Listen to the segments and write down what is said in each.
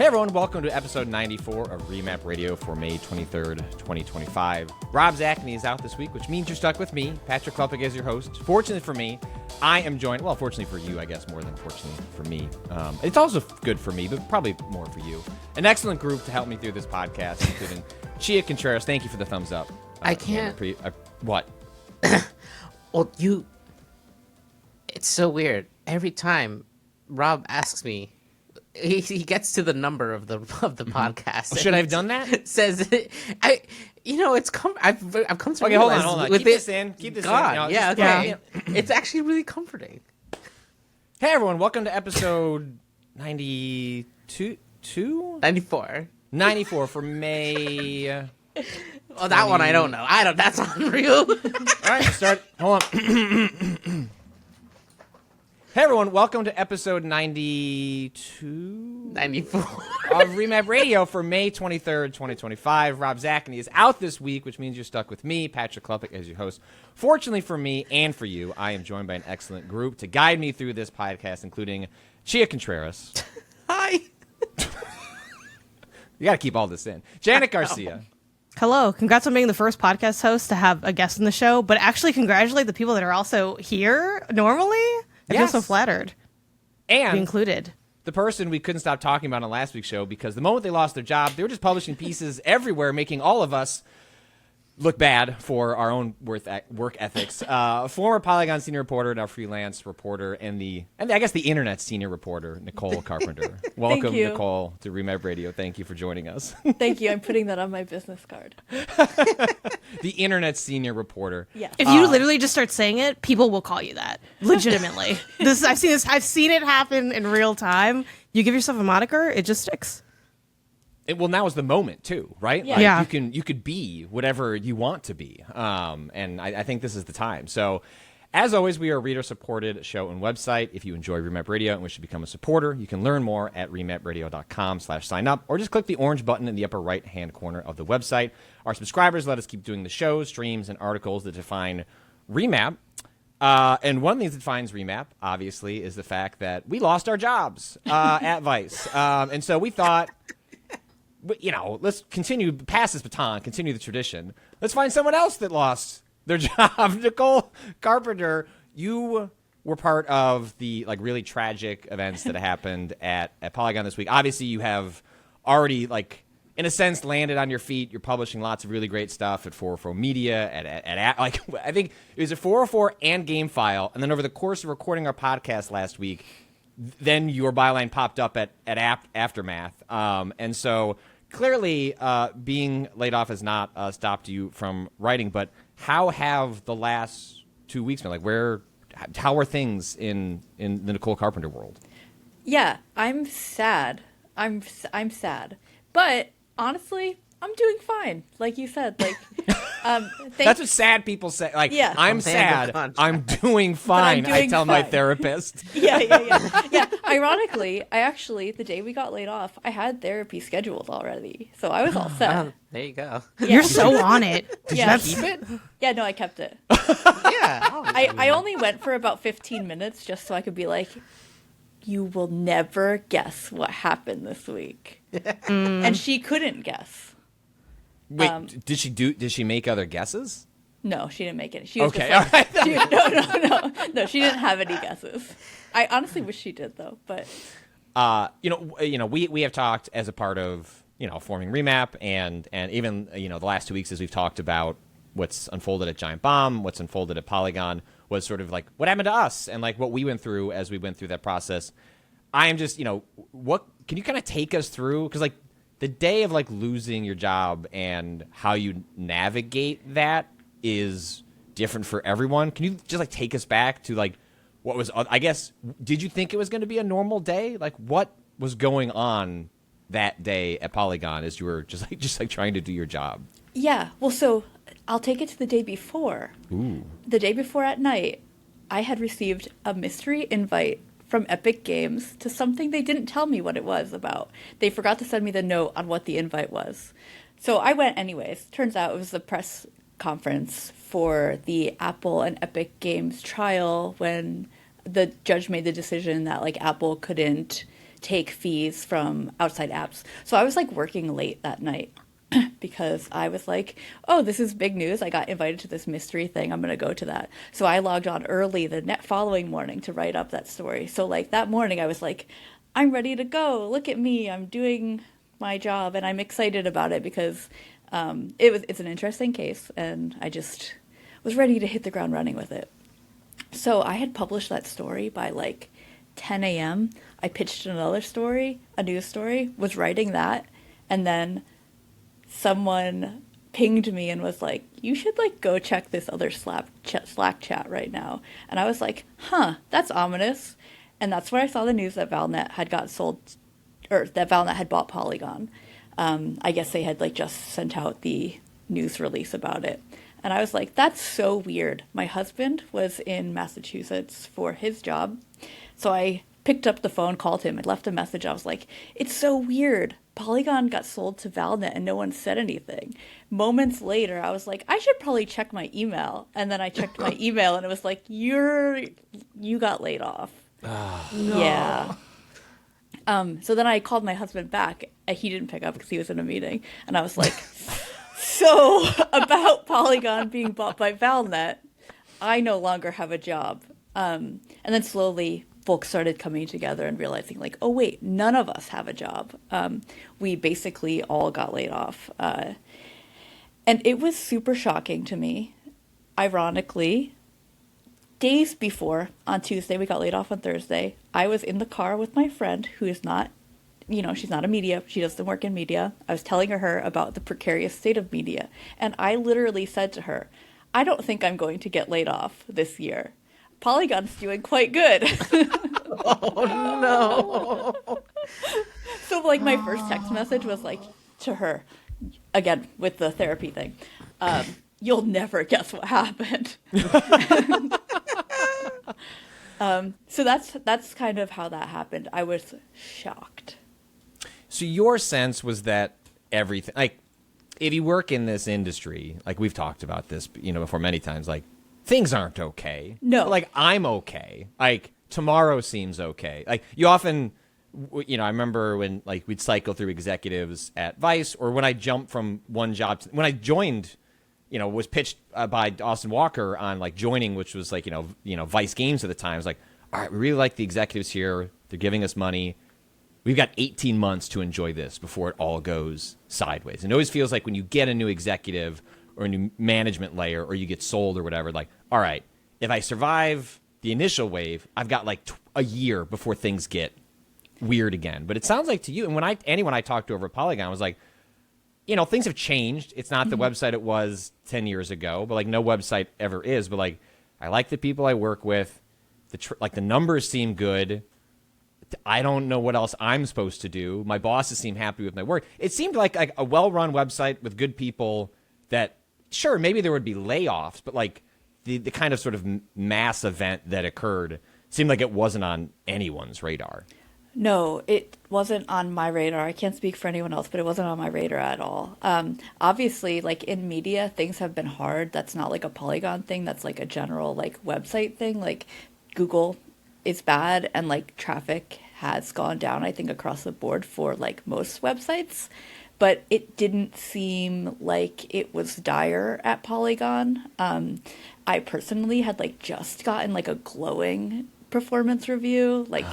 everyone, welcome to episode 94 of Revamp Radio for May 23rd, 2025. Rob Zachney is out this week, which means you're stuck with me, Patrick Klepek, as your host. Fortunately for me, I am joined, well, fortunately for you, I guess, more than fortunately for me. It's also good for me, but probably more for you. An excellent group to help me through this podcast, including Chia Contreras. Thank you for the thumbs up. I can't. What? Well, it's so weird. Every time Rob asks me, he gets to the number of the podcast. Should I have done that? Says, I've come to okay, realize hold on. with Keep this in. No, yeah, okay. It's actually really comforting. Hey, everyone. Welcome to episode 92? 94. 94 for May... Well, that one I don't know. That's unreal. All right, start. Hold on. Hey, everyone. Welcome to episode 92? 94. Of Revamp Radio for May 23rd, 2025. Rob Zachney is out this week, which means you're stuck with me, Patrick Klepek, as your host. Fortunately for me and for you, I am joined by an excellent group to guide me through this podcast, including Chia Contreras. Hi. You got to keep all this in. Janet Garcia. Hello. Congrats on being the first podcast host to have a guest in the show, but actually congratulate the people that are also here normally. I feel so flattered and to be included. The person we couldn't stop talking about on last week's show, because the moment they lost their job, they were just publishing pieces everywhere, making all of us look bad for our own work ethics. Former Polygon senior reporter, now freelance reporter, and I guess the internet senior reporter, Nicole Carpenter. Welcome, Nicole, to Revamp Radio. Thank you for joining us. Thank you. I'm putting that on my business card. The internet senior reporter. Yes. If you literally just start saying it, people will call you that. Legitimately. I've seen it happen in real time. You give yourself a moniker, it just sticks. Well, now is the moment too, right? Yeah. Like, you could be whatever you want to be, and I think this is the time. So, as always, we are a reader-supported show and website. If you enjoy Revamp Radio and wish to become a supporter, you can learn more at revampradio.com/sign up, or just click the orange button in the upper right-hand corner of the website. Our subscribers let us keep doing the shows, streams, and articles that define Remap. And one of the things that defines Remap, obviously, is the fact that we lost our jobs at Vice, and so we thought, let's continue, pass this baton, continue the tradition. Let's find someone else that lost their job. Nicole Carpenter, you were part of the really tragic events that happened at Polygon this week. Obviously, you have already, in a sense, landed on your feet. You're publishing lots of really great stuff at 404 Media, I think it was at 404 and GameFile, and then over the course of recording our podcast last week, then your byline popped up at Aftermath. And so clearly being laid off has not stopped you from writing, but how have the last 2 weeks been? How are things in the Nicole Carpenter world? Yeah, I'm sad. I'm sad. But honestly, I'm doing fine. Like you said, that's what sad people say. Yeah. I'm sad. I'm doing fine. I tell my therapist. Yeah. Ironically, the day we got laid off, I had therapy scheduled already, so I was all set. There you go. Yeah. You're so on it. Did you keep it? Yeah, no, I kept it. Yeah. I only went for about 15 minutes just so I could be like, you will never guess what happened this week. And she couldn't guess. Wait, did she make other guesses? No, she didn't make any. She was okay. Just like, no, she didn't have any guesses. I honestly wish she did though, but we have talked as a part of forming Remap, and even the last 2 weeks as we've talked about what's unfolded at Giant Bomb, what's unfolded at Polygon, was sort of what happened to us and what we went through as we went through that process. I am just what can you kind of take us through, because the day of losing your job and how you navigate that is different for everyone. Can you just take us back to what was, I guess, did you think it was going to be a normal day? What was going on that day at Polygon as you were just trying to do your job? Yeah. Well, so I'll take it to the day before. Ooh. The day before at night, I had received a mystery invite from Epic Games to something they didn't tell me what it was about. They forgot to send me the note on what the invite was. So I went anyways. Turns out it was the press conference for the Apple and Epic Games trial when the judge made the decision that Apple couldn't take fees from outside apps. So I was like working late that night because I was like, oh, this is big news. I got invited to this mystery thing. I'm going to go to that. So I logged on early the following morning to write up that story. So like that morning I was like, I'm ready to go. Look at me. I'm doing my job and I'm excited about it because it's an interesting case and I just was ready to hit the ground running with it. So I had published that story by like 10 a.m. I pitched another story, a news story, was writing that, and then someone pinged me and was like, you should like go check this other Slack chat right now. And I was like, huh, that's ominous. And that's where I saw the news that Valnet had got sold, or that Valnet had bought Polygon. I guess they had like just sent out the news release about it. And I was like, that's so weird. My husband was in Massachusetts for his job. So I picked up the phone, called him, and left a message. I was like, it's so weird. Polygon got sold to Valnet and no one said anything. Moments later, I was like, I should probably check my email. And then I checked my email and it was like, you got laid off. No. Yeah. So then I called my husband back. He didn't pick up because he was in a meeting. And I was like, so about Polygon being bought by Valnet, I no longer have a job. And then slowly folks started coming together and realizing like, oh, wait, none of us have a job. We basically all got laid off. And it was super shocking to me. Ironically, days before, on Tuesday, we got laid off on Thursday, I was in the car with my friend who is not, she's not a media, she doesn't work in media. I was telling her about the precarious state of media. And I literally said to her, I don't think I'm going to get laid off this year. Polygon's doing quite good. Oh, no. So like my first text message was like to her, again, with the therapy thing, you'll never guess what happened. So that's kind of how that happened. I was shocked. So your sense was that everything, like, if you work in this industry, like we've talked about this, before many times, like, things aren't okay. No. But, like, I'm okay. Like, tomorrow seems okay. Like, you often, I remember when, like, we'd cycle through executives at Vice, or when I jumped from one job when I joined, was pitched by Austin Walker on, like, joining, which was, like, Vice Games at the time. I was like, all right, we really like the executives here. They're giving us money. We've got 18 months to enjoy this before it all goes sideways. And it always feels like when you get a new executive or a new management layer or you get sold or whatever, like, all right, if I survive the initial wave, I've got like a year before things get weird again. But it sounds like to you, and anyone I talked to over at Polygon was like, things have changed. It's not the website it was 10 years ago, but like no website ever is. But like, I like the people I work with. The numbers seem good. I don't know what else I'm supposed to do. My bosses seem happy with my work. It seemed like a well-run website with good people that, sure, maybe there would be layoffs, but like the kind of sort of mass event that occurred seemed like it wasn't on anyone's radar. No, it wasn't on my radar. I can't speak for anyone else, but it wasn't on my radar at all. Obviously, like in media, things have been hard. That's not like a Polygon thing. That's like a general like website thing. Like Google is bad and like traffic has gone down, I think, across the board for like most websites. But it didn't seem like it was dire at Polygon. I personally had like just gotten like a glowing performance review, like,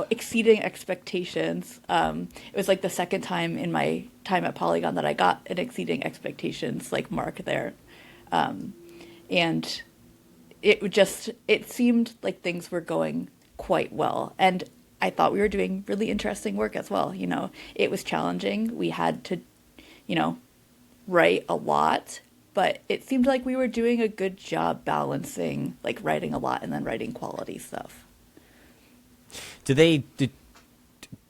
exceeding expectations. It was like the second time in my time at Polygon that I got an exceeding expectations like mark there. And it seemed like things were going quite well. And I thought we were doing really interesting work as well. It was challenging. We had to, write a lot, but it seemed like we were doing a good job balancing like writing a lot and then writing quality stuff. Did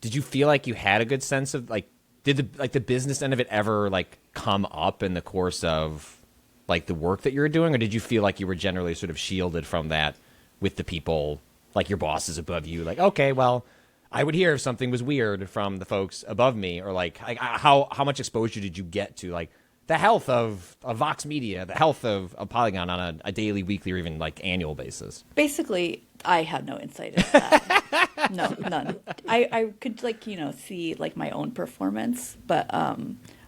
you feel like you had a good sense of like, did the business end of it ever like come up in the course of like the work that you were doing, or did you feel like you were generally sort of shielded from that with the people, like your bosses above you? Like, okay, well, I would hear if something was weird from the folks above me, or like how much exposure did you get to like the health of Vox Media, the health of Polygon on a daily, weekly, or even like annual basis? Basically, I had no insight into that. No, none. I could see like my own performance, but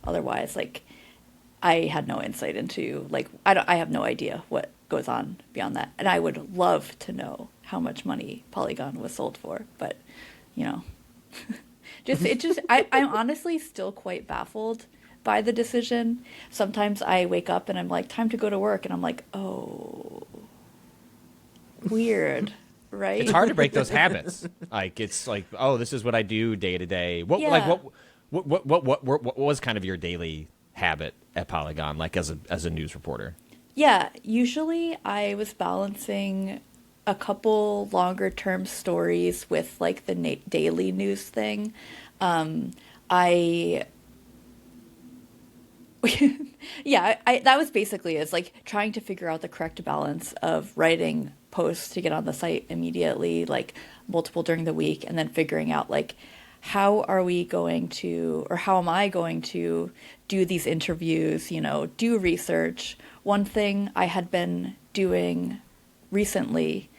otherwise, like, I had no insight into like I have no idea what goes on beyond that, and I would love to know how much money Polygon was sold for, but I'm honestly still quite baffled by the decision. Sometimes I wake up and I'm like, time to go to work, and I'm like, oh, weird, right? It's hard to break those habits. Like it's like, oh, this is what I do day to day. What was kind of your daily habit at Polygon, like as a news reporter? Yeah, usually I was balancing a couple longer term stories with like the daily news thing. That was basically it's like trying to figure out the correct balance of writing posts to get on the site immediately, like multiple during the week, and then figuring out like how am I going to do these interviews, do research. One thing I had been doing recently,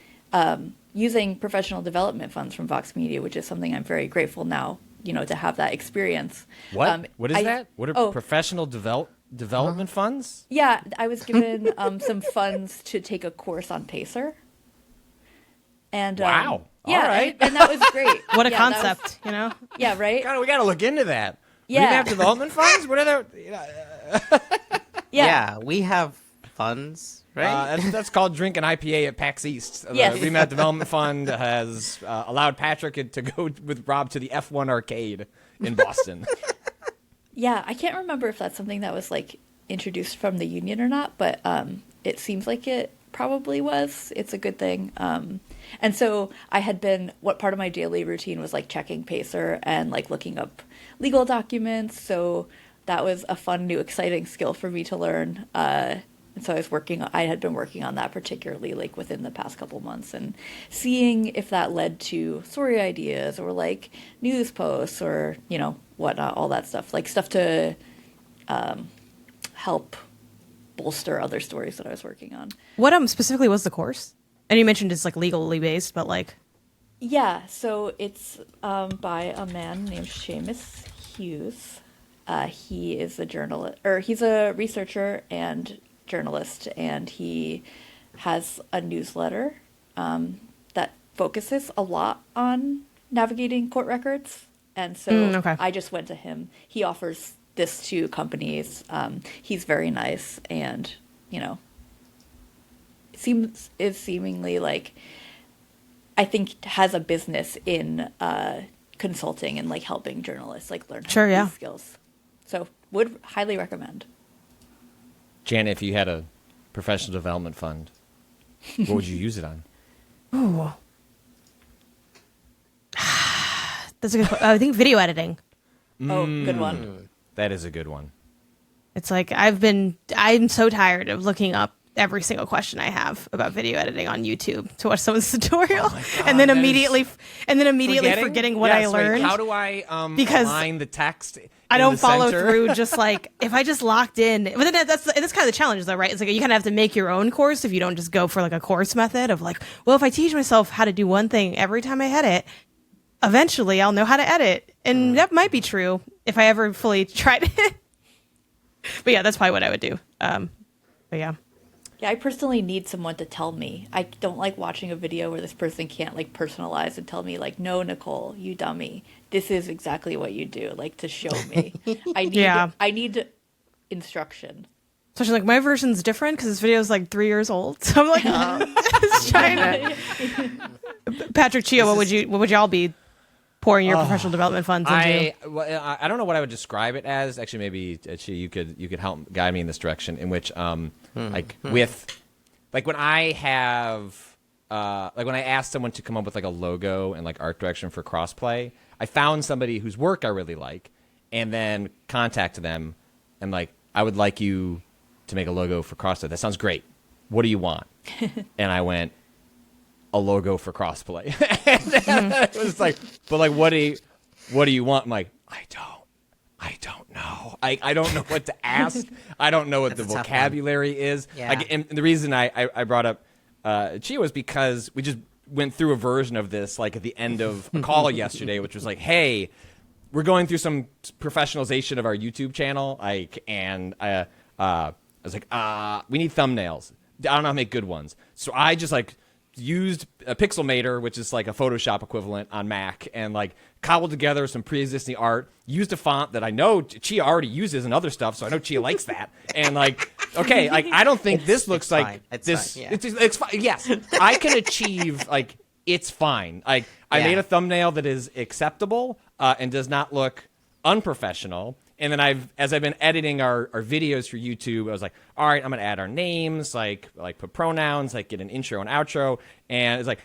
using professional development funds from Vox Media, which is something I'm very grateful now, to have that experience. What? What is that? What are professional development funds? Yeah, I was given some funds to take a course on Pacer. And wow. Yeah, all right. and that was great. What a concept, Yeah, right? We got to look into that. Yeah. Revamp development funds? What are they? Yeah, we have funds, right? That's called Drink an IPA at PAX East. Yes. The Revamp Development Fund has allowed Patrick to go with Rob to the F1 arcade in Boston. Yeah, I can't remember if that's something that was like introduced from the union or not, but it seems like it probably was. It's a good thing. And so what part of my daily routine was like checking Pacer and like looking up legal documents. So that was a fun, new, exciting skill for me to learn. And so I had been working on that particularly like within the past couple months and seeing if that led to story ideas or like news posts or, whatnot, all that stuff, like stuff to help bolster other stories that I was working on. What specifically was the course? And you mentioned it's like legally based, but like... Yeah, so it's by a man named Seamus Hughes. He is a journalist, or he's a researcher and journalist, and he has a newsletter that focuses a lot on navigating court records. And so okay. I just went to him. He offers this to companies. He's very nice and, is seemingly like, I think has a business in consulting and like helping journalists like learn these skills. So would highly recommend. Janet, if you had a professional development fund, what would you use it on? Ooh. That's a good I think video editing. Oh, good one. That is a good one. It's like I'm so tired of looking up every single question I have about video editing on YouTube to watch someone's tutorial, and then immediately forgetting what I learned. How do I align the text? I don't follow through. Just like if I just locked in, but then that's kind of the challenge, though, right? It's like you kind of have to make your own course if you don't just go for like a course method of like, well, if I teach myself how to do one thing every time I edit, eventually I'll know how to edit, and that might be true if I ever fully tried it. But yeah, that's probably what I would do. But yeah. Yeah, I personally need someone to tell me. I don't like watching a video where this person can't like personalize and tell me like, no, Nicole, you dummy. This is exactly what you do. Like to show me. I need instruction. Especially like my version's different because this video is like 3 years old. So I'm like, just trying to. Patrick Chio, what would y'all be pouring your professional development funds into? I don't know what I would describe it as. Actually, maybe you could help guide me in this direction. In which when I have when I asked someone to come up with like a logo and like art direction for crossplay, I found somebody whose work I really like, and then contacted them and like, I would like you to make a logo for crossplay. That sounds great. What do you want? And I went, a logo for crossplay. It was like, but like, what do you want? I'm like, I don't. I don't know. I don't know what to ask. I don't know what the That's a tough vocabulary is. Yeah. Like, and the reason I brought up Chia was because we just went through a version of this like at the end of a call yesterday, which was like, hey, we're going through some professionalization of our YouTube channel. And I was like, we need thumbnails. I don't know how to make good ones. So I just like used a Pixelmator, which is like a Photoshop equivalent on Mac, and like cobbled together some pre-existing art, used a font that I know Chia already uses and other stuff, so I know Chia likes that. And like, okay, like I don't think this looks like fine. It's this. fine, yeah. It's fine. Yes, I can achieve like it's fine. Like I Yeah. made a thumbnail that is acceptable and does not look unprofessional. And then as I've been editing our videos for YouTube, I was like, all right, I'm gonna add our names, like put pronouns, like get an intro and outro, and it's like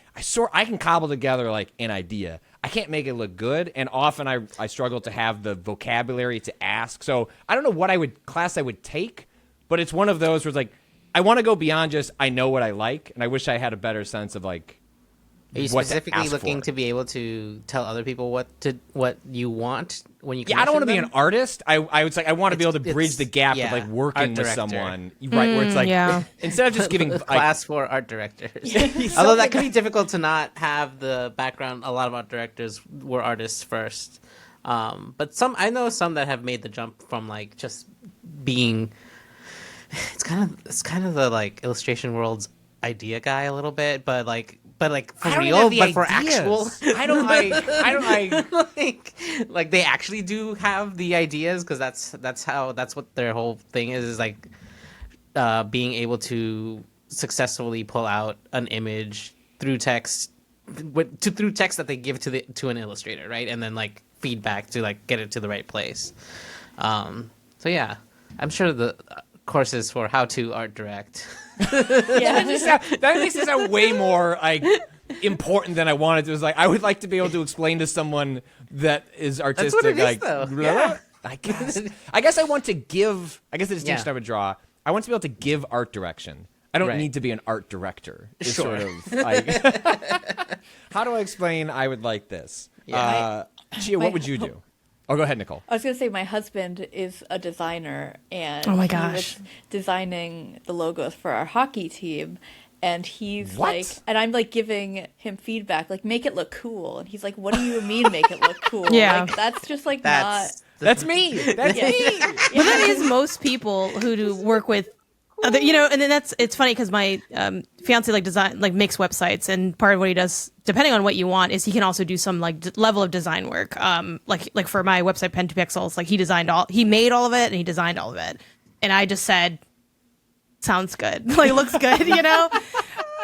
I can cobble together like an idea. I can't make it look good, and often I struggle to have the vocabulary to ask. So I don't know what class I would take, but it's one of those where it's like I want to go beyond just I know what I like, and I wish I had a better sense of like. Are you what to specifically ask looking for. to be able to tell other people what you want when you? Yeah, I don't want to be commission an artist. I would say I want to be able to bridge it's- the gap yeah, of like working art with director. someone, right? Where it's like yeah. instead of just giving them? like, Class for art directors. Although that can be difficult to not have the background. A lot of art directors were artists first, but I know some that have made the jump from like just being. It's kind of the like illustration world's idea guy a little bit, but like for I don't real, have the but for ideas. actual. I don't like. like they actually do have the ideas because that's what their whole thing is like being able to successfully pull out an image through text through text that they give to an illustrator, right, and then like feedback to like get it to the right place. So yeah, I'm sure the courses for how to art direct. That makes it sound way more like important than I wanted to. It was like I would like to be able to explain to someone that is artistic. what it is, like, though. blah. Yeah. I guess I want to give. I guess the distinction Yeah. I would draw. I want to be able to give art direction. I don't Right. need to be an art director. It's Sure. sort of like, how do I explain I would like this? Yeah. Chia, what would you do? Oh, go ahead, Nicole. I was going to say my husband is a designer, and Oh my he gosh. was designing the logos for our hockey team. And he's What? like, and I'm like giving him feedback, like make it look cool. And he's like, "What do you mean make it look cool?" Yeah. like, that's just like That's me. That's me. But that is most people who do work with other, and then it's funny because my fiance makes websites, and part of what he does, depending on what you want, is he can also do some like level of design work. Like for my website Pen 2 Pixels, like he made all of it and he designed all of it, and I just said, sounds good, like looks good,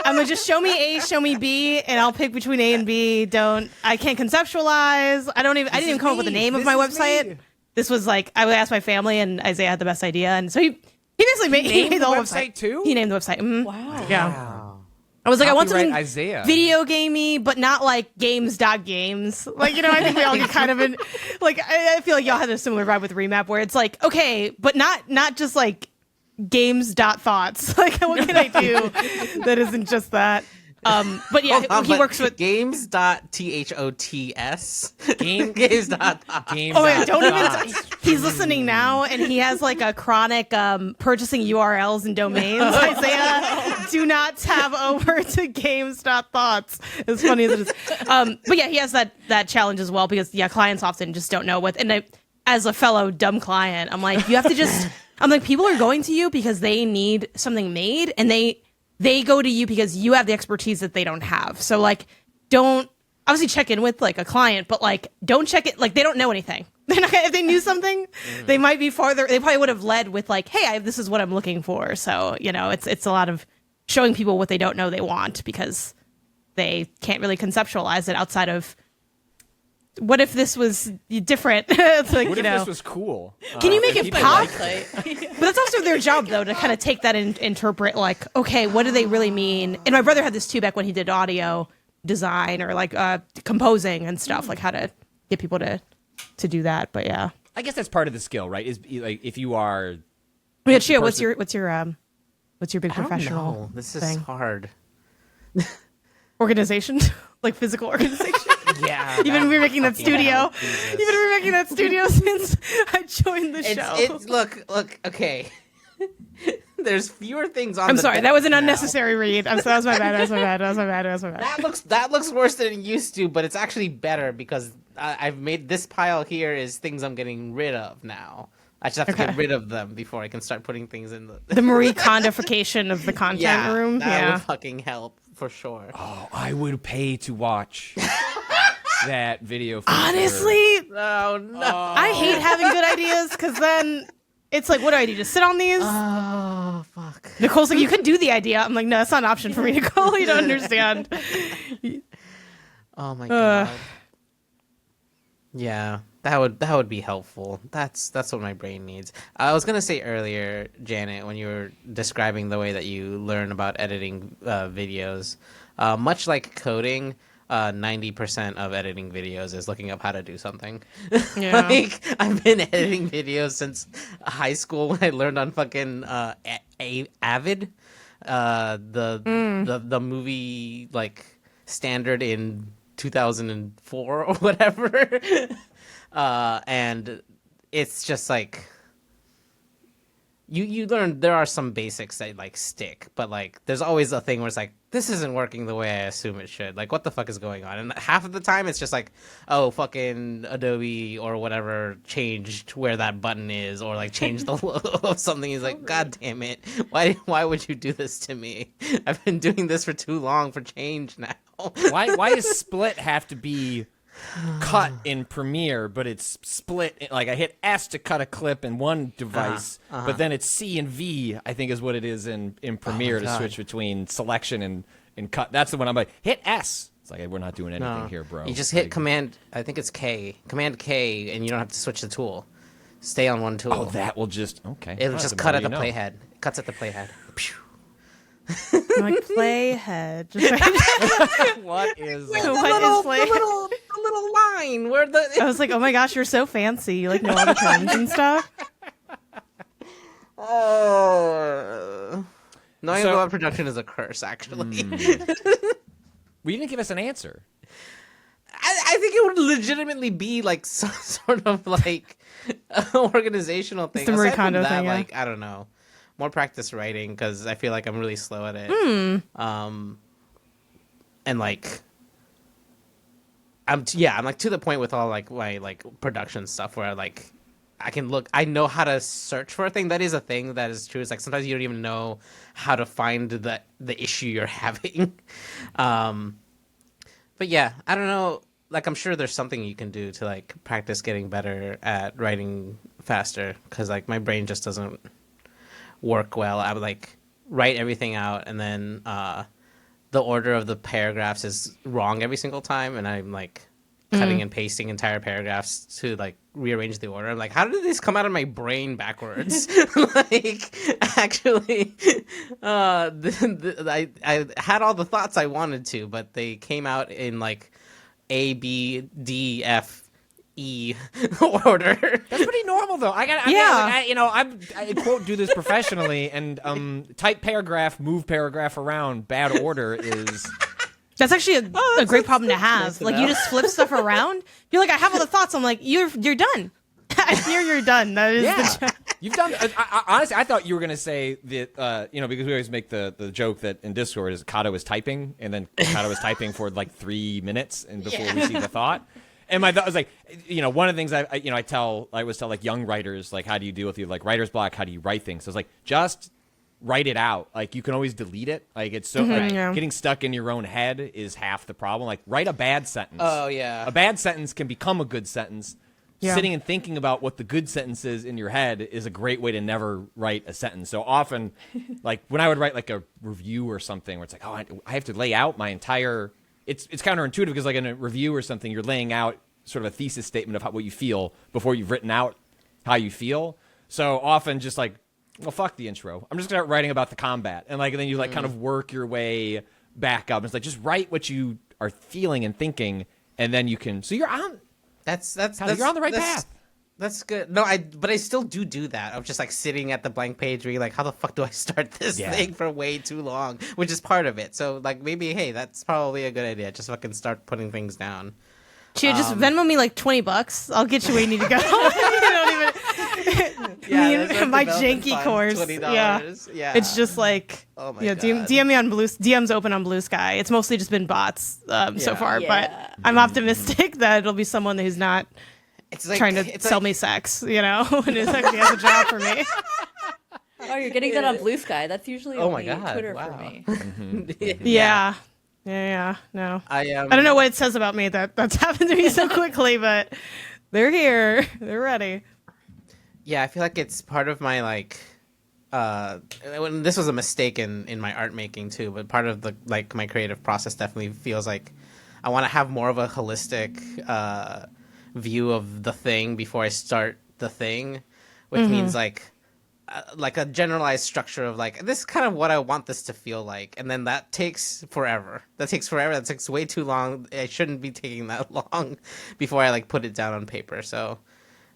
I'm gonna just show me A, show me B, and I'll pick between A and B. I can't conceptualize. I didn't even come up with the name of my website. This was like I would ask my family, and Isaiah had the best idea, and so he basically made the whole website too? He named the website. Mhm. wow. Yeah. I was like, I want Copyright something Isaiah. video gamey, but not like games.games. Like, I think we all get kind of in, like, I feel like y'all had a similar vibe with Remap where it's like, okay, but not just like games.thoughts. Like, what can I do that isn't just that? But yeah, he works with games.thots. Games. Oh my God, don't even. He's listening now, and he has like a chronic purchasing URLs and domains. Isaiah, do not tab over to games.thoughts. As funny as it is. But yeah, he has that challenge as well because clients often just don't know what. And as a fellow dumb client, I'm like, you have to just. I'm like, people are going to you because they need something made, and they go to you because you have the expertise that they don't have. So like, don't obviously check in with like a client, but like, don't check it. Like, they don't know anything. They're not, if they knew something, they might be farther. They probably would have led with like, hey, this is what I'm looking for. So, it's a lot of showing people what they don't know they want because they can't really conceptualize it outside of what if this was different? It's like, What if this was cool? can you make if it people pop? liked it? But that's also their job, though, to kind of take that and interpret, like, okay, what do they really mean? And my brother had this too back when he did audio design or like composing and stuff, like how to get people to do that. But yeah, I guess that's part of the skill, right? Is like if you are. but yeah, Chia, what's person- your big professional No, this is thing? hard. Organization, like physical organization. Yeah. Even remaking that studio. Jesus. Even working at studio since I joined the show. Look, okay. There's fewer things on. I'm sorry, that was an now. unnecessary read. That was my bad. That looks worse than it used to, but it's actually better because I've made this pile here is things I'm getting rid of now. I just have to get rid of them before I can start putting things in the Marie Kondification of the content room. That would fucking help for sure. Oh, I would pay to watch that video. Honestly, no. I hate having good ideas because then it's like, what do I do? Just sit on these? Oh, fuck. Nicole's like, you could do the idea. I'm like, no, that's not an option for me, Nicole. You don't understand. Oh my god. Yeah, that would be helpful. That's what my brain needs. I was gonna say earlier, Janet, when you were describing the way that you learn about editing videos, much like coding, 90% of editing videos is looking up how to do something. Yeah. Like, I've been editing videos since high school when I learned on fucking Avid, the movie like standard in 2004 or whatever. And it's just like you learn there are some basics that like stick, but like there's always a thing where it's like, this isn't working the way I assume it should. Like, what the fuck is going on? And half of the time it's just like, oh, fucking Adobe or whatever changed where that button is, or like changed the logo of something. He's like, god damn it, why would you do this to me? I've been doing this for too long for change now. Why does split have to be cut in Premiere, but it's split? Like, I hit S to cut a clip in one device, but then it's C and V, I think is what it is in Premiere, to switch between selection and cut. That's the one I'm like, hit S. It's like, we're not doing anything here, bro. You just hit Command, I think it's Command K, and you don't have to switch the tool. Stay on one tool. Oh, that will just, okay. It'll just cut at the playhead. It cuts at the playhead. Pew. I'm like, playhead. Just What is that? The little line where the... I was like, oh my gosh, you're so fancy. You like know all the terms and stuff. Oh. Knowing about production is a curse, actually. Well, you didn't give us an answer. I think it would legitimately be like some sort of like organizational thing. It's the Marie Aside from Kondo that, thing, yeah. like, I don't know. More practice writing, because I feel like I'm really slow at it. And like, I'm like to the point with all like my like production stuff where like I know how to search for a thing. That is a thing that is true. It's like sometimes you don't even know how to find the issue you're having. But yeah, I don't know. Like, I'm sure there's something you can do to like practice getting better at writing faster, because like my brain just doesn't work well. I would like write everything out, and then the order of the paragraphs is wrong every single time, and I'm like cutting and pasting entire paragraphs to like rearrange the order. I'm like, how did this come out of my brain backwards? Like, actually, I had all the thoughts I wanted to, but they came out in like A, B, D, F, E order. That's pretty normal, though. I quote, do this professionally, and type paragraph, move paragraph around, bad order is... That's actually a great problem to have. Like, you just flip stuff around. You're like, I have all the thoughts. I'm like, you're done. I hear you're done. That is the You've done. Honestly, I thought you were going to say that, because we always make the joke that in Discord is Kato is typing, and then Kato is typing for like 3 minutes and before we see the thought. And my thought was like, one of the things I always tell like young writers, like, how do you deal with like writer's block? How do you write things? So I was like, just write it out. Like, you can always delete it. Like, it's so getting stuck in your own head is half the problem. Like, write a bad sentence. Oh yeah. A bad sentence can become a good sentence. Yeah. Sitting and thinking about what the good sentence is in your head is a great way to never write a sentence. So often, like when I would write like a review or something where it's like, oh, I have to lay out my entire... It's counterintuitive because like in a review or something, you're laying out sort of a thesis statement of what you feel before you've written out how you feel. So often just like, well, fuck the intro. I'm just going to start writing about the combat. And like, and then you like kind of work your way back up. It's like, just write what you are feeling and thinking, and then you can... So you're on... You're on the right path. That's good. No, but I still do that. I'm just like sitting at the blank page where you're like, how the fuck do I start this thing for way too long? Which is part of it. So like maybe, hey, that's probably a good idea. Just fucking start putting things down. Chia, just Venmo me like $20. I'll get you where you need to go. You don't even. My janky course. $20. Yeah. It's just like, Oh my God. DM me on DM's open on Blue Sky. It's mostly just been bots so far, Yeah. but I'm optimistic that it'll be someone who's not It's like trying to sell me sex, and it actually has a job for me. Oh, you're getting that on Blue Sky. That's usually Oh my only God, Twitter wow. for me. Yeah. No. I don't know what it says about me that's happened to me so quickly, but they're here. They're ready. Yeah, I feel like it's part of my when this was a mistake in my art making too, but part of the my creative process definitely feels like I want to have more of a holistic view of the thing before I start the thing, which means like a generalized structure of this is kind of what I want this to feel like, and then that takes forever. That takes way too long. I shouldn't be taking that long before I put it down on paper. So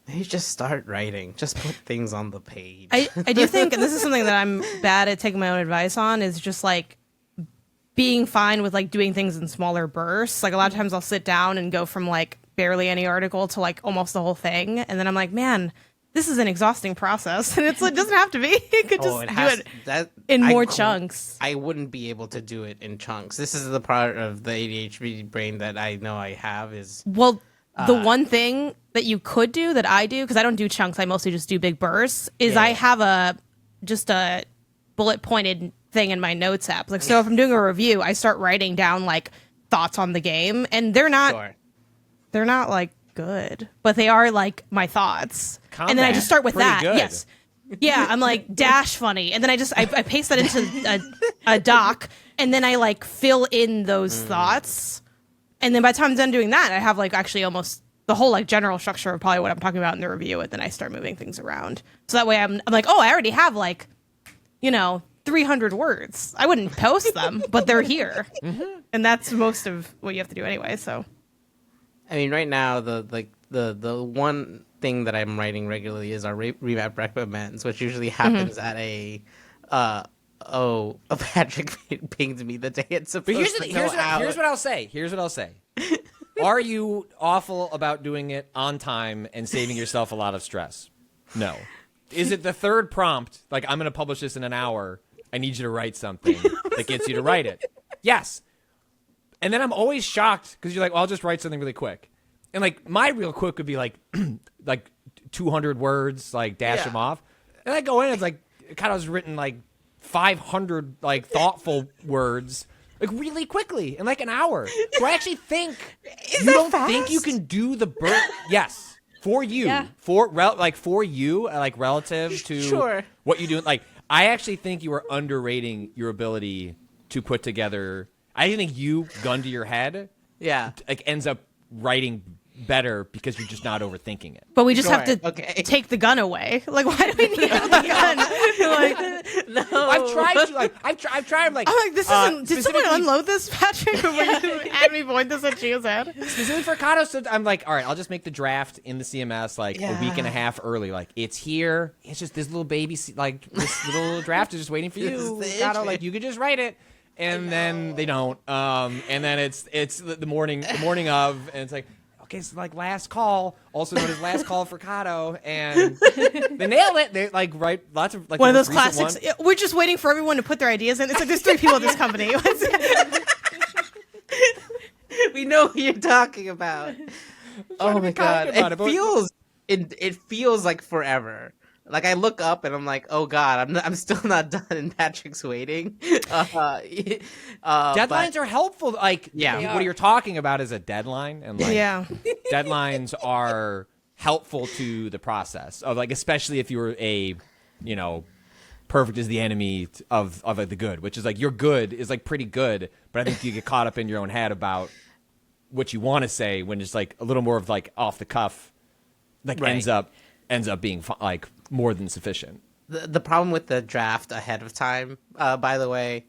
maybe just start writing. Just put things on the page. I do think, and this is something that I'm bad at taking my own advice on, is just being fine with doing things in smaller bursts. A lot of times I'll sit down and go from barely any article to almost the whole thing, and then I'm like, man, this is an exhausting process, and it doesn't have to be. You could just do it in more chunks. I wouldn't be able to do it in chunks. This is the part of the ADHD brain that I know I have is... Well, the one thing that you could do that I do, because I don't do chunks, I mostly just do big bursts, is I have a bullet pointed thing in my notes app. So if I'm doing a review, I start writing down thoughts on the game, and they're not good, but they are my thoughts. Combat. And then I just start with Pretty that. good. Yes. Yeah, I'm dash funny, and then I paste that into a doc, and then I fill in those thoughts, and then by the time I'm done doing that, I have actually almost the whole general structure of probably what I'm talking about in the review, and then I start moving things around. So that way I'm oh, I already have 300 words. I wouldn't post them, but they're here, and that's most of what you have to do anyway. So, I mean, right now the one thing that I'm writing regularly is our Revamp Breakfast Men, which usually happens at a Patrick pinged me the day it's supposed to go out. Here's what I'll say. Are you awful about doing it on time and saving yourself a lot of stress? No. Is it the third prompt, I'm going to publish this in an hour, I need you to write something that gets you to write it? Yes. And then I'm always shocked because you're well, I'll just write something really quick. And my real quick would be 200 words, dash them off. And I go in, it's kind of written 500 thoughtful words really quickly in an hour. So I actually think you don't think you can do the yes. For you, for you, relative to what you do, I actually think you are underrating your ability to put together. I think you, gun to your head, ends up writing better because you're just not overthinking it. but we just have to take the gun away. Why do we need the gun? No, I've tried to. I've tried. I'm this isn't. Did someone unload this, Patrick? Or you had me point this at Chia's head? Specifically for Kato, so I'm all right, I'll just make the draft in the CMS a week and a half early. It's here. It's just this little baby, this little draft is just waiting for you, Kato. You could just write it. And then they don't. And then it's the morning of, and it's okay, so last call, also known as last call for Kato, and they nailed it. They write lots of one of those classics. We're just waiting for everyone to put their ideas in. It's there's 3 people at this company. we know who you're talking about. Oh my God, it feels like forever. I look up and I'm oh God, I'm still not done and Patrick's waiting. Deadlines are helpful. What you're talking about is a deadline, and deadlines are helpful to the process of especially if you were perfect is the enemy of the good, which is your good is pretty good, but I think you get caught up in your own head about what you want to say when it's a little more of off the cuff, ends up being more than sufficient. The problem with the draft ahead of time, by the way,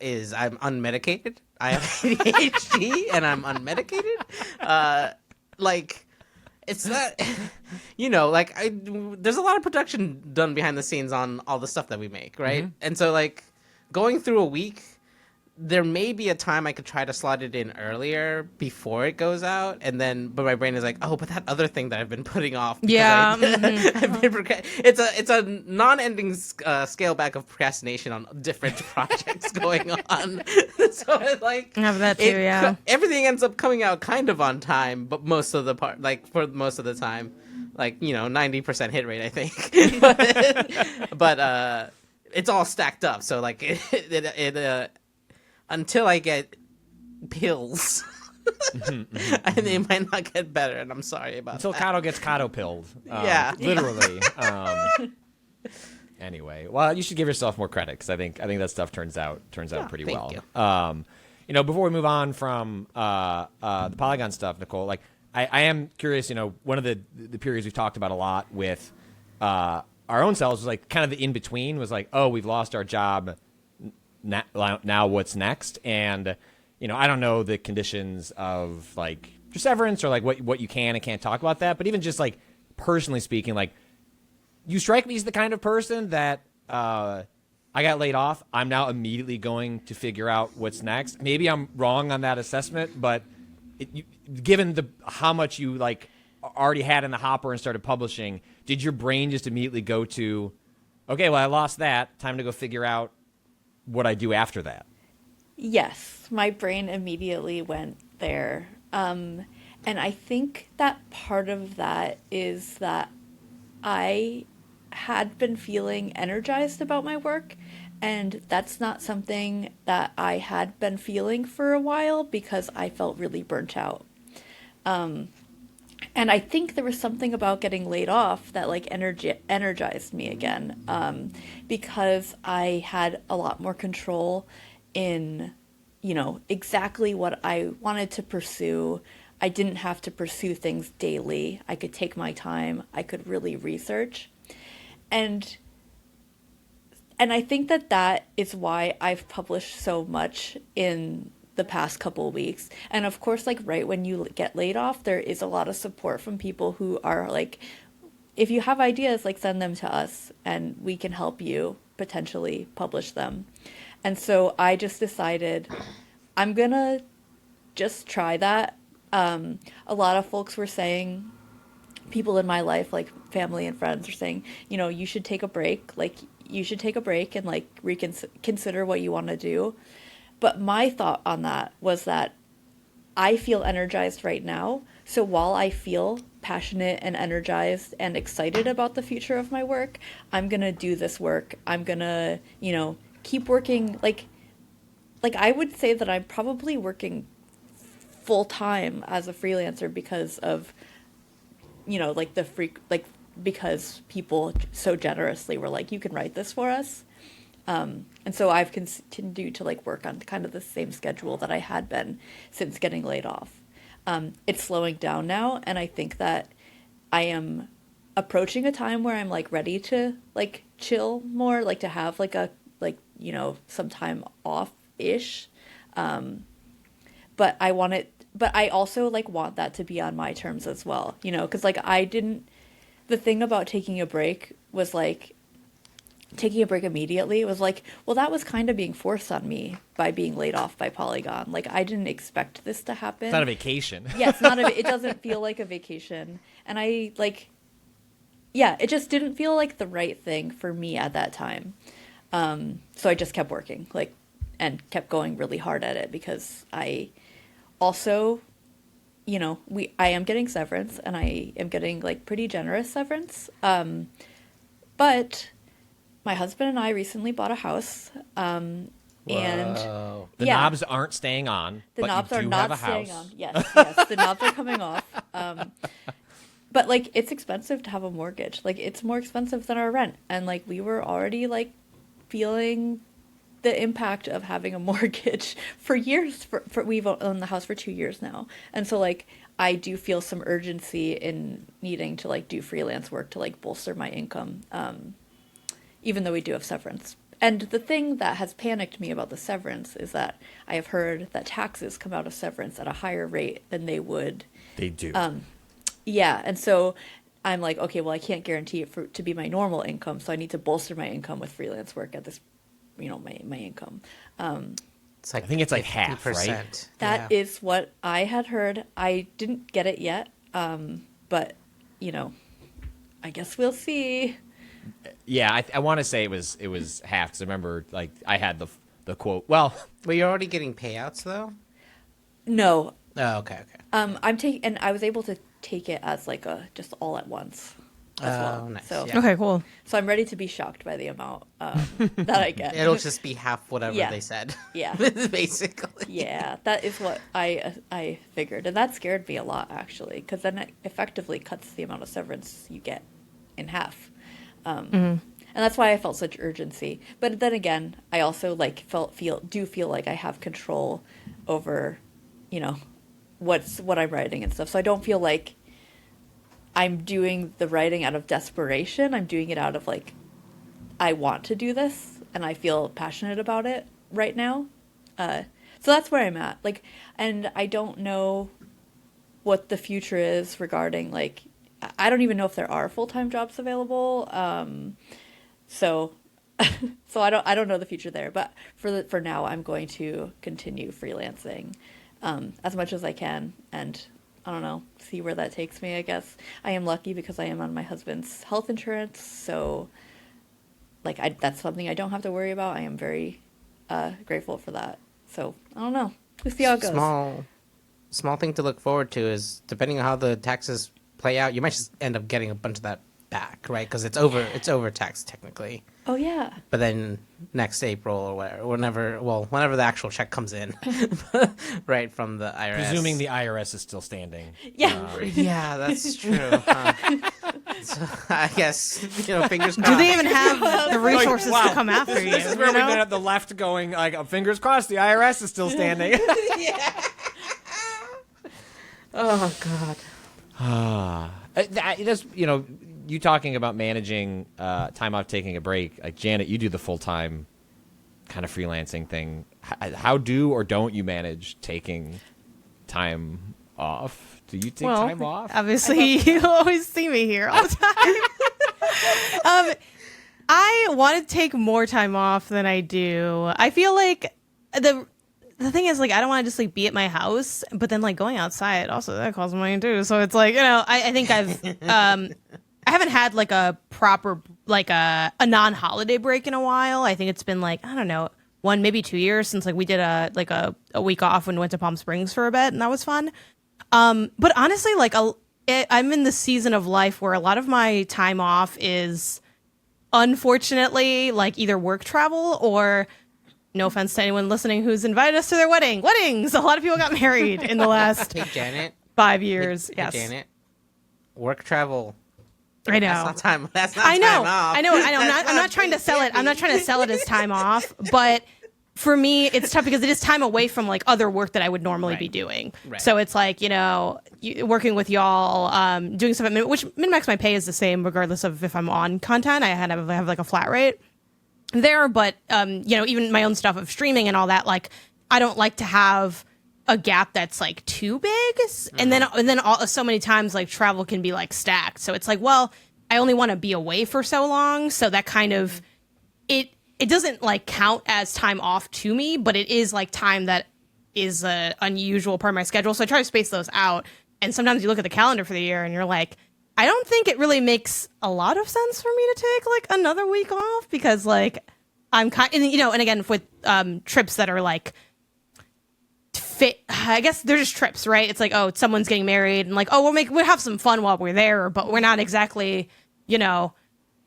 is I'm unmedicated. I have ADHD and I'm unmedicated. It's not, there's a lot of production done behind the scenes on all the stuff that we make, right? And so going through a week there may be a time I could try to slot it in earlier before it goes out, but my brain is like, oh, but that other thing that I've been putting off. Yeah, It's a non-ending scale back of procrastination on different projects going on. So it, like, I have that too. Yeah, everything ends up coming out kind of on time, but most of the for most of the time, 90% hit rate, I think. but it's all stacked up. So like it until I get pills, and it might not get better. And I'm sorry about Until that. Kato gets Kato pilled. Yeah. Literally. Anyway, well, you should give yourself more credit because I think that stuff turns out pretty thank well. you. Before we move on from the Polygon stuff, Nicole, like I am curious. One of the periods we've talked about a lot with our own selves was like kind of the in between was like, oh, we've lost our job. Now what's next? And I don't know the conditions of like your severance or like what you can and can't talk about that. But even just like personally speaking, like you strike me as the kind of person that I got laid off. I'm now immediately going to figure out what's next. Maybe I'm wrong on that assessment, but given how much you like already had in the hopper and started publishing, did your brain just immediately go to, okay, well, I lost that. Time to go figure out what I do after that? Yes, my brain immediately went there. And I think that part of that is that I had been feeling energized about my work, and that's not something that I had been feeling for a while because I felt really burnt out. And I think there was something about getting laid off that like energized me again, because I had a lot more control in, exactly what I wanted to pursue. I didn't have to pursue things daily. I could take my time. I could really research. And I think that is why I've published so much in the past couple of weeks. And of course, like right when you get laid off, there is a lot of support from people who are like, if you have ideas, like send them to us and we can help you potentially publish them. And so I just decided I'm gonna just try that. A lot of folks were saying, people in my life, like family and friends, are saying, you should take a break. Like you should take a break and like reconsider what you want to do. But my thought on that was that I feel energized right now. So while I feel passionate and energized and excited about the future of my work, I'm going to do this work. I'm going to, keep working. Like I would say that I'm probably working full time as a freelancer because of, because people so generously were like, you can write this for us. And so I've continued to like work on kind of the same schedule that I had been since getting laid off. It's slowing down now, and I think that I am approaching a time where I'm like ready to like chill more, like to have like some time off ish. But I also like want that to be on my terms as well, because like the thing about taking a break was like, taking a break immediately was like, well, that was kind of being forced on me by being laid off by Polygon. Like, I didn't expect this to happen. It's not a vacation. Yeah, it doesn't feel like a vacation. And it just didn't feel like the right thing for me at that time. So I just kept working, and kept going really hard at it because I also, I am getting severance, and I am getting like pretty generous severance. But my husband and I recently bought a house, and the knobs aren't staying on. The but knobs you are do not have a staying house. on. Yes, the knobs are coming off. But like, it's expensive to have a mortgage. Like, it's more expensive than our rent, and like, we were already like feeling the impact of having a mortgage for years. We've owned the house for 2 years now, and so like, I do feel some urgency in needing to like do freelance work to like bolster my income. Even though we do have severance. And the thing that has panicked me about the severance is that I have heard that taxes come out of severance at a higher rate than they would. They do. Yeah, and so I'm like, okay, well, I can't guarantee it to be my normal income, so I need to bolster my income with freelance work at this, my income. It's like I think it's like half, right? 50%. That Yeah. is what I had heard. I didn't get it yet, but I guess we'll see. Yeah, I want to say it was half because I remember like I had the quote. Well, Well, you're already getting payouts though. No, Oh, okay. I'm taking, and I was able to take it as like just all at once as well. Oh, nice. So, Yeah. Okay, cool. so I'm ready to be shocked by the amount that I get. It'll just be half whatever Yeah. they said. Yeah. Basically. Yeah, that is what I figured, and that scared me a lot actually, because then it effectively cuts the amount of severance you get in half, and that's why I felt such urgency. But then again, I also like feel like I have control over, what I'm writing and stuff. So I don't feel like I'm doing the writing out of desperation. I'm doing it out of like, I want to do this, and I feel passionate about it right now. So that's where I'm at. Like, and I don't know what the future is regarding like, I don't even know if there are full-time jobs available. So I don't know the future there. But for now, I'm going to continue freelancing as much as I can, and I don't know, see where that takes me. I guess I am lucky because I am on my husband's health insurance, so like that's something I don't have to worry about. I am very grateful for that. So I don't know. We'll see how it goes. Small thing to look forward to is depending on how the taxes play out, you might just end up getting a bunch of that back, right? Because it's over taxed technically. Oh yeah. But then next April or whenever the actual check comes in, right, from the IRS. presuming the IRS is still standing. Yeah. Yeah, that's true. So I guess, fingers crossed. Do they even have the resources Wow. to come after you? This is where we've been at the left going like, fingers crossed, the IRS is still standing. Oh, God. That's you talking about managing time off, taking a break. Like Janet, you do the full time kind of freelancing thing. How do or don't you manage taking time off? Do you take time off? Obviously, you always see me here all the time. I want to take more time off than I do. I feel like the thing is, like, I don't want to just like be at my house, but then like going outside also that costs money too. So it's like, I think I haven't had like a proper like a non-holiday break in a while. I think it's been like, I don't know, 1 maybe 2 years since like we did a week off when we went to Palm Springs for a bit, and that was fun. But honestly, like I'm in the season of life where a lot of my time off is unfortunately like either work travel or, no offense to anyone listening who's invited us to their weddings. A lot of people got married in the last Hey, Janet. 5 years. Hey, Yes. Janet. Work travel. I know. That's not time. That's not I know. time off. I know. I'm not trying to sell it. I'm not trying to sell it as time off, but for me, it's tough because it is time away from like other work that I would normally be doing. Right. So it's like, working with y'all, doing stuff at which min-max my pay is the same regardless of if I'm on content. I have like a flat rate there, but even my own stuff of streaming and all that, like I don't like to have a gap that's like too big, and then so many times like travel can be like stacked. So it's like, well, I only want to be away for so long, so that kind of it doesn't like count as time off to me, but it is like time that is a unusual part of my schedule. So I try to space those out, and sometimes you look at the calendar for the year and you're like, I don't think it really makes a lot of sense for me to take like another week off because like I'm kind, and again with trips that are like fit, I guess they're just trips, right? It's like, oh, someone's getting married and like, oh, we'll have some fun while we're there, but we're not exactly,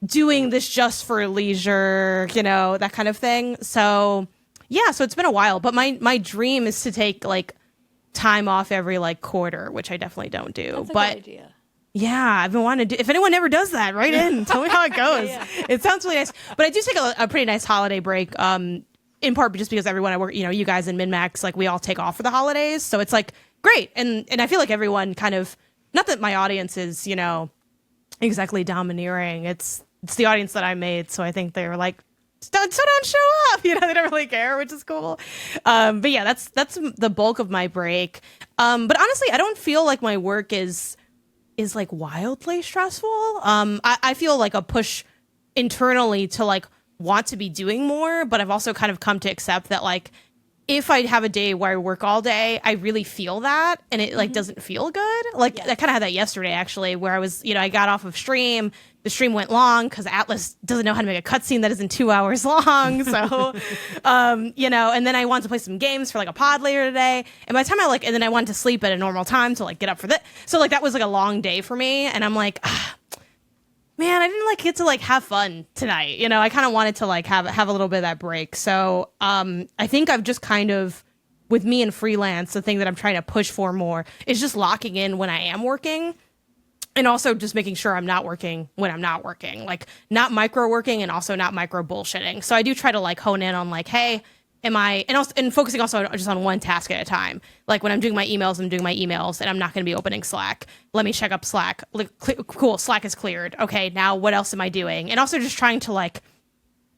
doing this just for leisure, that kind of thing. So yeah, so it's been a while, but my dream is to take like time off every like quarter, which I definitely don't do. That's a but good idea. yeah, I've been wanting to do. If anyone ever does that, write in. Tell me how it goes. Yeah. It sounds really nice. But I do take a pretty nice holiday break. In part just because everyone I work, you guys in MinMax, like we all take off for the holidays, so it's like great. And I feel like everyone kind of, not that my audience is exactly domineering. It's the audience that I made, so I think they're like, don't show up. They don't really care, which is cool. But yeah, that's the bulk of my break. But honestly, I don't feel like my work is like wildly stressful. I feel like a push internally to like want to be doing more, but I've also kind of come to accept that like if I have a day where I work all day, I really feel that, and it like doesn't feel good. Like I kind of had that yesterday actually, where I was, I got off of stream. The stream went long because Atlas doesn't know how to make a cutscene that isn't 2 hours long. So, and then I wanted to play some games for like a pod later today. And by the time and then I wanted to sleep at a normal time to like get up for that. So like that was like a long day for me, and I'm like, man, I didn't like get to like have fun tonight. I kind of wanted to like have a little bit of that break. So I think I've just kind of, with me and freelance, the thing that I'm trying to push for more is just locking in when I am working, and also just making sure I'm not working when I'm not working, like not micro working and also not micro bullshitting. So I do try to like hone in on like, hey, and focusing also just on one task at a time. Like when I'm doing my emails, and I'm not going to be opening Slack. Let me check up Slack. Like, cool, Slack is cleared. Okay, now what else am I doing? And also just trying to like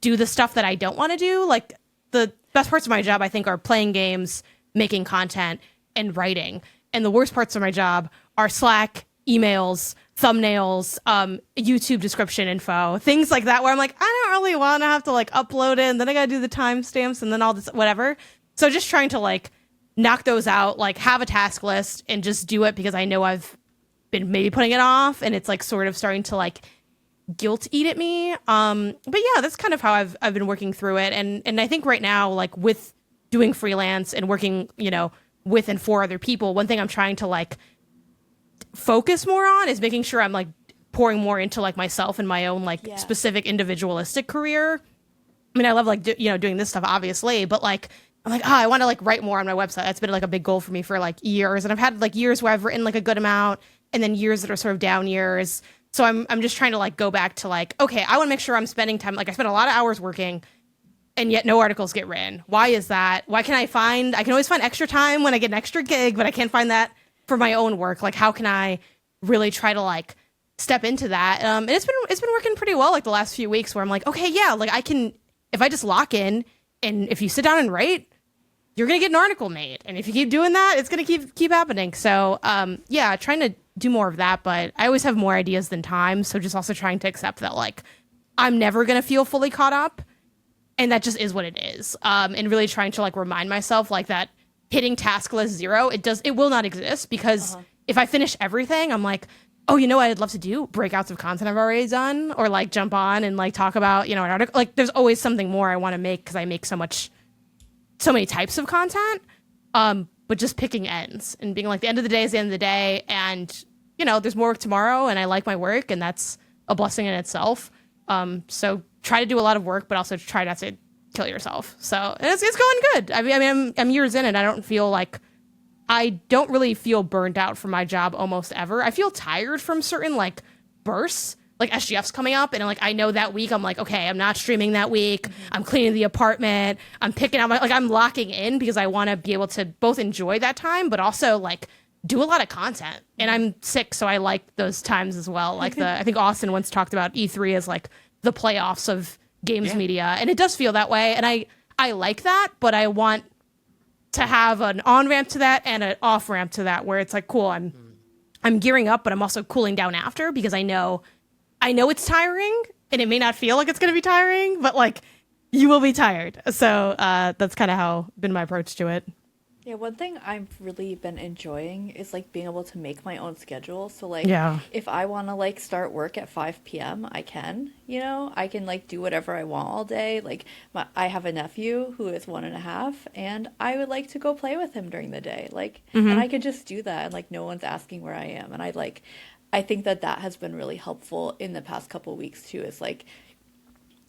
do the stuff that I don't want to do. Like the best parts of my job, I think, are playing games, making content, and writing. And the worst parts of my job are Slack, emails, thumbnails, YouTube description info, things like that, where I'm like, I don't really want to have to like upload it, and then I gotta do the timestamps and then all this whatever. So just trying to like knock those out, like have a task list and just do it, because I know I've been maybe putting it off, and it's like sort of starting to like guilt eat at me. But yeah, that's kind of how I've been working through it. And I think right now, like with doing freelance and working, with and for other people, one thing I'm trying to like focus more on is making sure I'm like pouring more into like myself and my own like specific individualistic career. I mean, I love like doing this stuff obviously, but like I'm like, I want to like write more on my website. That's been like a big goal for me for like years, and I've had like years where I've written like a good amount, and then years that are sort of down years. So I'm just trying to like go back to like, okay, I want to make sure I'm spending time. Like I spend a lot of hours working, and yet no articles get written. Why is that? Why can I can always find extra time when I get an extra gig, but I can't find that for my own work. Like how can I really try to like step into that? And it's been working pretty well like the last few weeks, where I'm like, okay, yeah, like I can, if I just lock in, and if you sit down and write, you're gonna get an article made, and if you keep doing that, it's gonna keep happening. So yeah, trying to do more of that, but I always have more ideas than time, so just also trying to accept that like I'm never gonna feel fully caught up, and that just is what it is. And really trying to like remind myself like that hitting task list 0, it will not exist, because if I finish everything, I'm like, oh, what I'd love to do? Breakouts of content I've already done, or like jump on and like talk about, an article. Like there's always something more I want to make, because I make so many types of content. But just picking ends and being like, the end of the day is the end of the day, and there's more work tomorrow, and I like my work, and that's a blessing in itself. So try to do a lot of work, but also try not to kill yourself. So and it's going good. I mean, I'm years in, and I don't really feel burned out from my job almost ever. I feel tired from certain like bursts, like SGF's coming up, and like I know that week I'm like, okay, I'm not streaming that week. I'm cleaning the apartment. I'm picking up I'm locking in, because I want to be able to both enjoy that time, but also like do a lot of content. And I'm sick, so I like those times as well. Like I think Austin once talked about E3 as like the playoffs of games media, and it does feel that way, and I like that, but I want to have an on ramp to that and an off ramp to that, where it's like, cool, I'm gearing up, but I'm also cooling down after, because I know it's tiring, and it may not feel like it's going to be tiring, but like you will be tired. So that's kind of how been my approach to it. Yeah, one thing I've really been enjoying is like being able to make my own schedule. So like if I want to like start work at 5 p.m, I can, I can like do whatever I want all day. Like I have a nephew who is 1.5, and I would like to go play with him during the day. Like, and I could just do that, and like no one's asking where I am. And I think that has been really helpful in the past couple weeks too, is like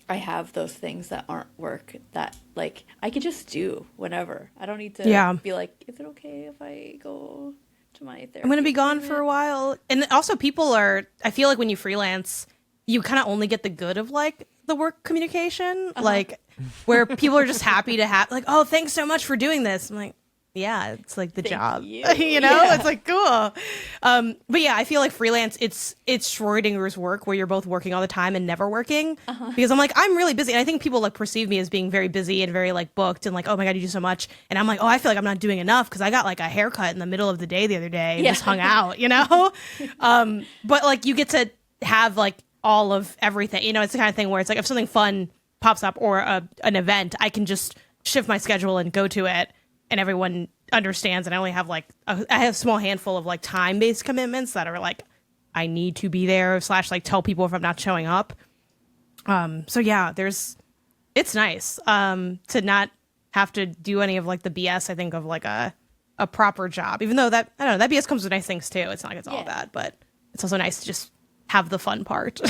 I have those things that aren't work that like I could just do whenever. I don't need to be like, is it okay if I go to my therapy? I'm going to be gone for a while. And also I feel like when you freelance, you kind of only get the good of like the work communication, like where people are just happy to have like, oh, thanks so much for doing this. I'm like, yeah, it's like the job, it's like cool. But yeah, I feel like freelance, it's Schrodinger's work, where you're both working all the time and never working, because I'm like, I'm really busy. And I think people like perceive me as being very busy and very like booked and like, oh my God, you do so much. And I'm like, oh, I feel like I'm not doing enough, because I got like a haircut in the middle of the day the other day and just hung out, but like you get to have like all of everything, it's the kind of thing where it's like, if something fun pops up or an event, I can just shift my schedule and go to it, and everyone understands. And I only have like I have a small handful of like time-based commitments that are like I need to be there / like tell people if I'm not showing up. So yeah, it's nice to not have to do any of like the BS. I think of like a proper job, even though that I don't know, that BS comes with nice things too. It's not like it's all bad, but it's also nice to just have the fun part.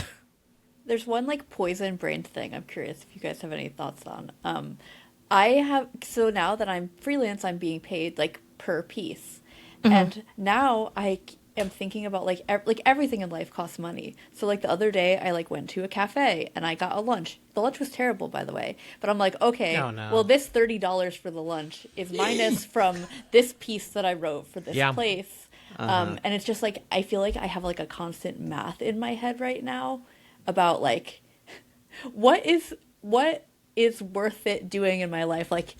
There's one like poison brain thing I'm curious if you guys have any thoughts on. So now that I'm freelance, I'm being paid like per piece. And now I am thinking about like everything in life costs money. So like the other day I like went to a cafe and I got a lunch. The lunch was terrible, by the way. But I'm like, okay, well, this $30 for the lunch is minus from this piece that I wrote for this place. And it's just like, I feel like I have like a constant math in my head right now about like, what is worth it doing in my life? Like,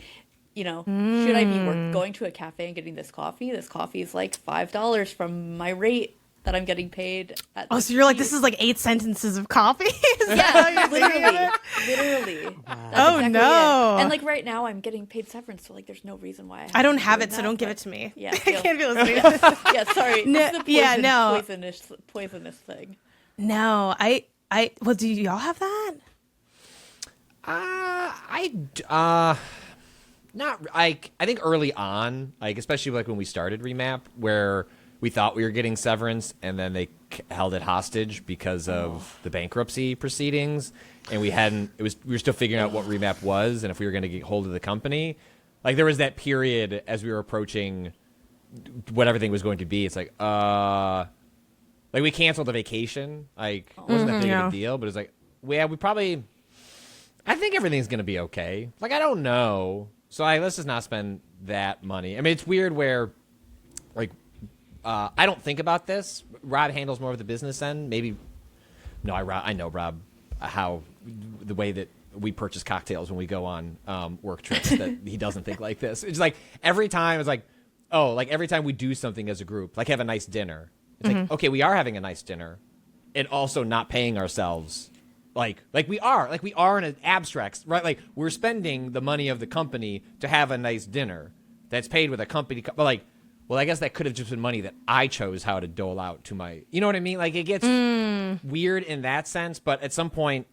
you know, should I be going to a cafe and getting this coffee? This coffee is like $5 from my rate that I'm getting paid. So you're like, this is like 8 sentences of coffee? Yeah, literally. Oh, exactly no. it. And like right now I'm getting paid severance, so like there's no reason why I don't have it, so don't give it to me. Yeah, I can't be listening to this. yeah, sorry. No, This is the no. poisonous thing. No, well, do y'all have that? Not like I think early on, like especially like when we started Remap, where we thought we were getting severance, and then they held it hostage because of the bankruptcy proceedings, and we were still figuring out what Remap was and if we were going to get hold of the company. Like there was that period as we were approaching what everything was going to be. It's like we canceled the vacation. Like it wasn't that big of a deal, but it's like I think everything's going to be okay. Like I don't know. So let's just not spend that money. I mean, it's weird where, like, I don't think about this. Rob handles more of the business end. Maybe, no, I know Rob, how the way that we purchase cocktails when we go on work trips, that he doesn't think like this. It's like every time it's like, every time we do something as a group, like have a nice dinner. It's like, okay, we are having a nice dinner and also not paying ourselves. Like we are in an abstract, right? Like we're spending the money of the company to have a nice dinner that's paid with a company. But like, well, I guess that could have just been money that I chose how to dole out to my, you know what I mean? Like it gets weird in that sense. But at some point,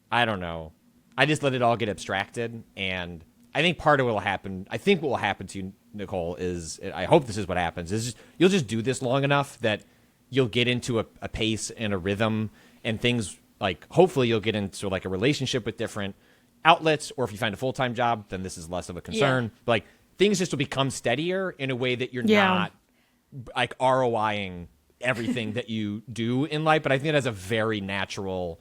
I don't know. I just let it all get abstracted. And I think part of what will happen, I think what will happen to you, Nicole, is, I hope this is what happens, is you'll just do this long enough that you'll get into a pace and a rhythm and things. Like, hopefully you'll get into, like, a relationship with different outlets, or if you find a full-time job, then this is less of a concern. Yeah. But, like, things just will become steadier in a way that you're not, like, ROIing everything that you do in life. But I think that's a very natural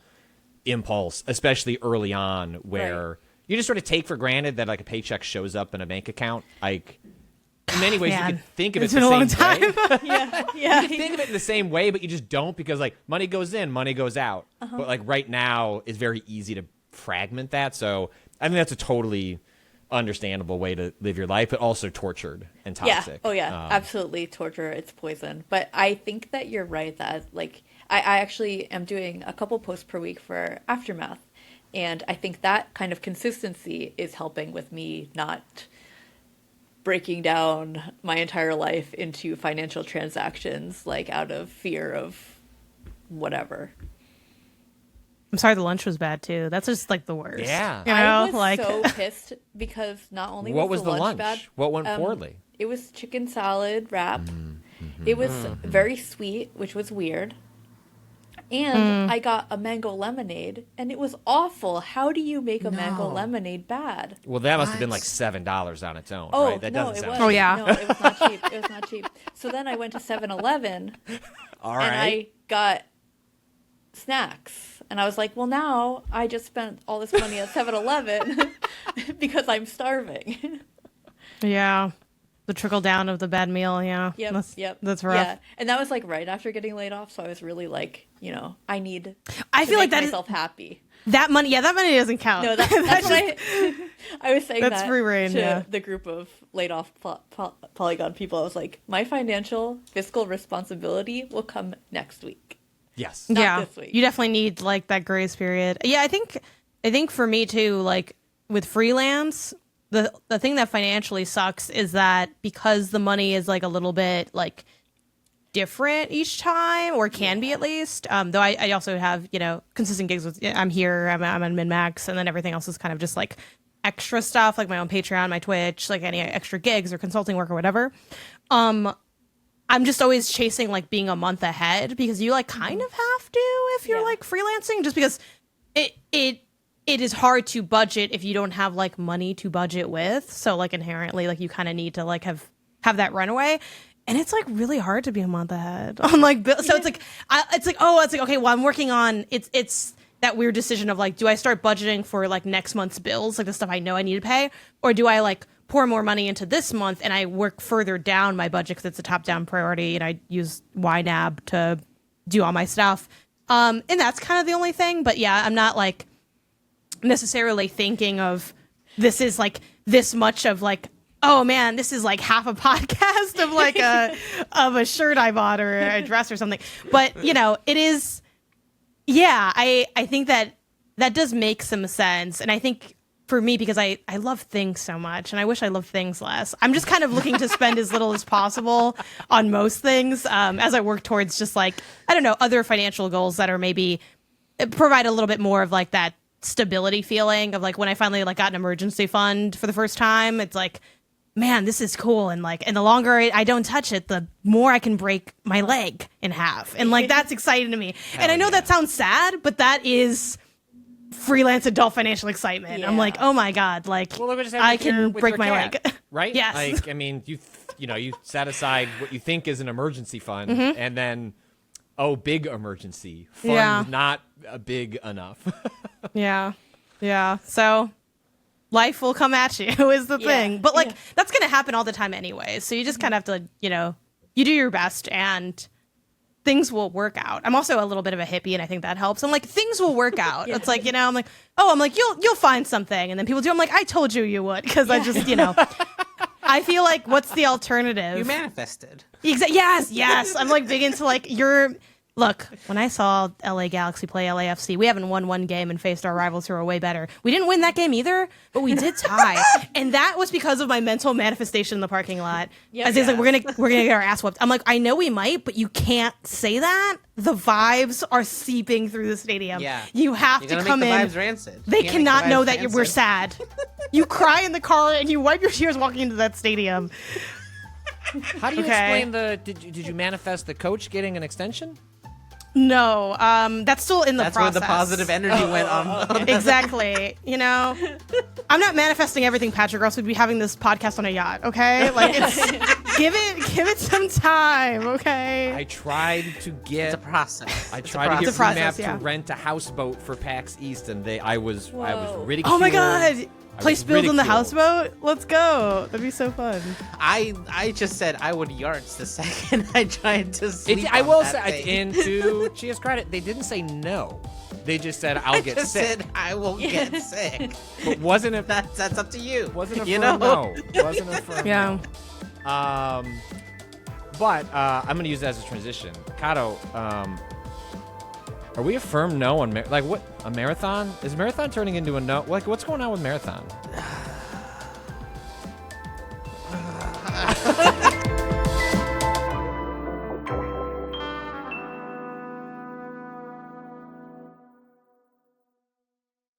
impulse, especially early on, where you just sort of take for granted that, like, a paycheck shows up in a bank account. Like, in many ways, you can think of it the same way. yeah. You can think of it in the same way, but you just don't, because like money goes in, money goes out. But like right now, it's very easy to fragment that. So I think that's a totally understandable way to live your life, but also tortured and toxic. Yeah. Oh yeah, absolutely torture. It's poison. But I think that you're right that like I actually am doing a couple posts per week for Aftermath, and I think that kind of consistency is helping with me not breaking down my entire life into financial transactions, like out of fear of whatever. I'm sorry the lunch was bad too. That's just like the worst. Yeah. You know, I was like so pissed because not only was the lunch bad, what went poorly? It was chicken salad wrap. It was very sweet, which was weird. And I got a mango lemonade, and it was awful. How do you make a mango lemonade bad? Well, that must have been like $7 on its own, Oh, right? That no, doesn't it sound was. cheap. Oh, yeah. No, it was not cheap. It was not cheap. So then I went to 7-Eleven, All and right. I got snacks. And I was like, well, now I just spent all this money at 7-Eleven because I'm starving. yeah, the trickle down of the bad meal. Yeah. Yep. That's rough. Yeah. And that was like right after getting laid off. So I was really like, you know, I feel like make that myself happy. That money. Yeah, that money doesn't count. No, that's what I was saying That's that free reign, to the group of laid off Polygon people. I was like, my financial fiscal responsibility will come next week. Yes. Not this week. You definitely need like that grace period. Yeah, I think for me too, like with freelance, the thing that financially sucks is that because the money is like a little bit like different each time, or can be at least. Though I also have, consistent gigs with, I'm here, I'm on min-max, and then everything else is kind of just like extra stuff, like my own Patreon, my Twitch, like any extra gigs or consulting work or whatever. I'm just always chasing like being a month ahead, because you like kind of have to if you're like freelancing, just because it is hard to budget if you don't have like money to budget with. So like inherently, like you kind of need to like have that runaway. And it's like really hard to be a month ahead on like so it's like okay, well I'm working on it's that weird decision of like, do I start budgeting for like next month's bills, like the stuff I know I need to pay, or do I like pour more money into this month and I work further down my budget because it's a top down priority and I use YNAB to do all my stuff. And that's kind of the only thing. But yeah, I'm not like necessarily thinking of this is like this much of like, oh man, this is like half a podcast of like a shirt I bought or a dress or something. But it is, yeah, I think that does make some sense. And I think for me, because I love things so much and I wish I loved things less, I'm just kind of looking to spend as little as possible on most things as I work towards just like, I don't know, other financial goals that are maybe provide a little bit more of like that stability feeling of like when I finally like got an emergency fund for the first time, it's like, man, this is cool. And like, and the longer I don't touch it, the more I can break my leg in half. And like, that's exciting to me. And I know that sounds sad, but that is freelance adult financial excitement. I'm like, oh my God, like I can break my leg. Right? Yes. Like, I mean, you set aside what you think is an emergency fund and then, big emergency fund, not big enough. Yeah. So life will come at you is the thing. But like that's going to happen all the time anyway. So you just kind of have to, you do your best and things will work out. I'm also a little bit of a hippie and I think that helps. I'm like, things will work out. It's like, I'm like, you'll find something. And then people do. I'm like, I told you would. Because I just, I feel like what's the alternative? You manifested. Yes. I'm like big into like Look, when I saw LA Galaxy play LAFC, we haven't won one game and faced our rivals who are way better. We didn't win that game either, but we did tie. And that was because of my mental manifestation in the parking lot. Yep. As like, we're gonna get our ass whooped. I'm like, I know we might, but you can't say that. The vibes are seeping through the stadium. Yeah. You have to come in. Make the vibes rancid. They cannot know that we're sad. You cry in the car and you wipe your tears walking into that stadium. How do you explain did you manifest the coach getting an extension? No, that's still in the process. That's where the positive energy went on. Exactly. I'm not manifesting everything, Patrick, or else we'd be having this podcast on a yacht, okay? Like, give it some time, okay? I tried to get... It's a process. I tried to get Revamp to rent a houseboat for PAX East, and I was ridiculed. Oh my God! Place build on the houseboat? Let's go. That'd be so fun. I just said I would yards the second I tried to sleep I will say, and to Chia's credit, they didn't say no. They just said, I'll get sick. Said, I will get sick. But wasn't it... That's up to you. Wasn't a firm no. Wasn't a firm no. But I'm going to use that as a transition. Kato, are we a firm no on what a marathon? Is marathon turning into a no? Like, what's going on with marathon?